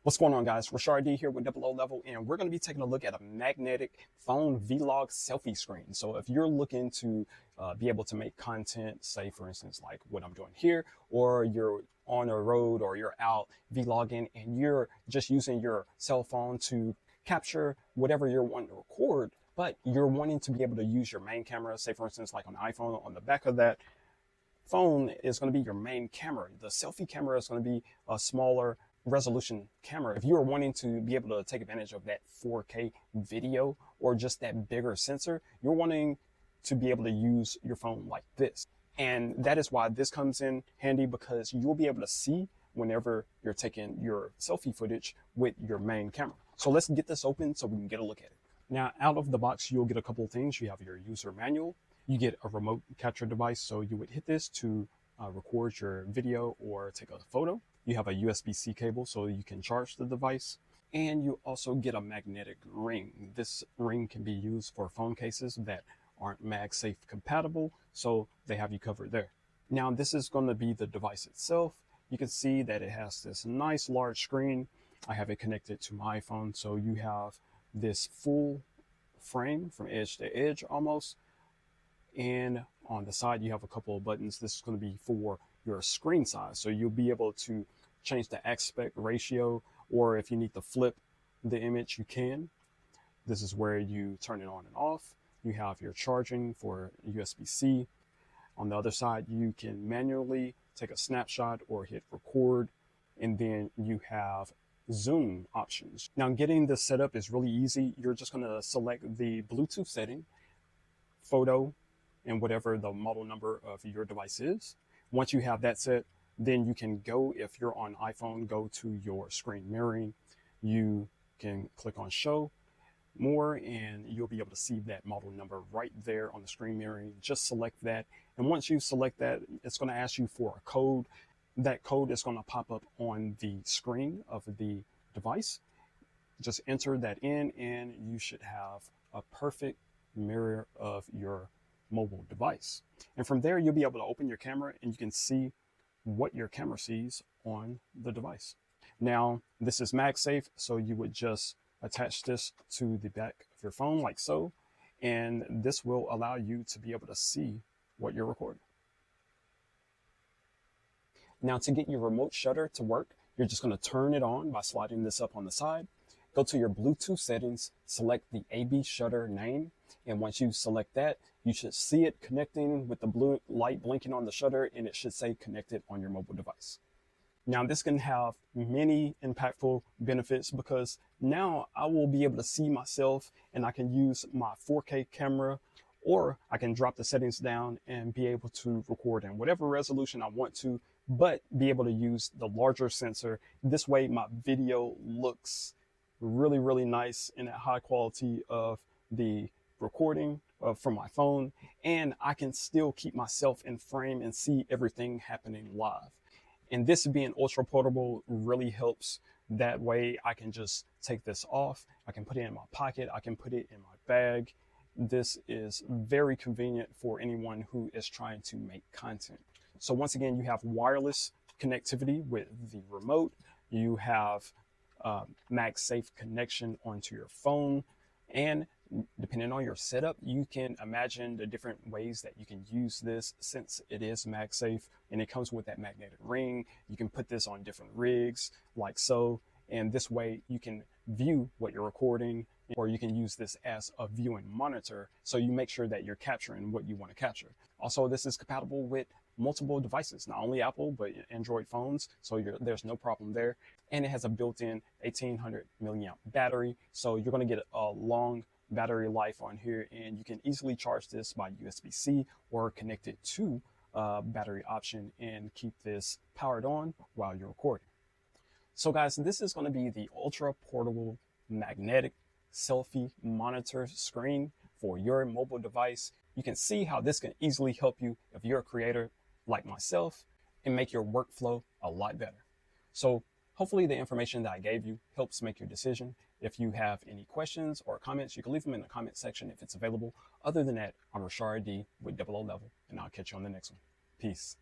What's going on, guys? Rashard D here with Double O Level, and we're going to be taking a look at a magnetic phone vlog selfie screen. So if you're looking to be able to make content, say for instance like what I'm doing here, or you're on a road or you're out vlogging and you're just using your cell phone to capture whatever you're wanting to record, but you're wanting to be able to use your main camera, say for instance like on the iPhone, on the back of that phone is going to be your main camera. The selfie camera is going to be a smaller resolution camera. If you are wanting to be able to take advantage of that 4K video or just that bigger sensor, you're wanting to be able to use your phone like this. And that is why this comes in handy, because you'll be able to see whenever you're taking your selfie footage with your main camera. So let's get this open so we can get a look at it. Now, out of the box, you'll get a couple of things. You have your user manual. You get a remote capture device, so you would hit this to record your video or take a photo. You have a USB-C cable so you can charge the device, and you also get a magnetic ring. This ring can be used for phone cases that aren't MagSafe compatible, so they have you covered there. Now, this is going to be the device itself. You can see that it has this nice large screen. I have it connected to my iPhone, so you have this full frame from edge to edge almost. And on the side, you have a couple of buttons. This is going to be for your screen size. So you'll be able to change the aspect ratio, or if you need to flip the image, you can. This is where you turn it on and off. You have your charging for USB-C. On the other side, you can manually take a snapshot or hit record, and then you have zoom options. Now, getting this set up is really easy. You're just going to select the Bluetooth setting, photo, and whatever the model number of your device is. Once you have that set, then you can go, if you're on iPhone, go to your screen mirroring. You can click on show more and you'll be able to see that model number right there on the screen mirroring. Just select that. And once you select that, it's going to ask you for a code. That code is going to pop up on the screen of the device. Just enter that in and you should have a perfect mirror of your mobile device. And from there, you'll be able to open your camera and you can see what your camera sees on the device. Now, this is MagSafe, so you would just attach this to the back of your phone like so, and this will allow you to be able to see what you're recording. Now, to get your remote shutter to work, you're just going to turn it on by sliding this up on the side. Go to your Bluetooth settings, select the AB shutter name, and once you select that, you should see it connecting with the blue light blinking on the shutter, and it should say connected on your mobile device. Now, this can have many impactful benefits, because now I will be able to see myself and I can use my 4K camera, or I can drop the settings down and be able to record in whatever resolution I want to, but be able to use the larger sensor. This way my video looks really, really nice in that high quality of the recording from my phone, and I can still keep myself in frame and see everything happening live. And this being ultra portable really helps. That way I can just take this off, I can put it in my pocket, I can put it in my bag. This is very convenient for anyone who is trying to make content. So once again, you have wireless connectivity with the remote, you have MagSafe connection onto your phone, and depending on your setup, you can imagine the different ways that you can use this. Since it is MagSafe and it comes with that magnetic ring, you can put this on different rigs like so, and this way you can view what you're recording, or you can use this as a viewing monitor so you make sure that you're capturing what you want to capture. Also, this is compatible with multiple devices, not only Apple, but Android phones, so there's no problem there. And it has a built-in 1800 milliamp battery, so you're going to get a long battery life on here, and you can easily charge this by USB-C or connect it to a battery option and keep this powered on while you're recording. So guys, this is going to be the ultra portable magnetic selfie monitor screen for your mobile device. You can see how this can easily help you if you're a creator like myself and make your workflow a lot better. So hopefully the information that I gave you helps make your decision. If you have any questions or comments, you can leave them in the comment section if it's available. Other than that, I'm Rashard D with Double O Level, and I'll catch you on the next one. Peace.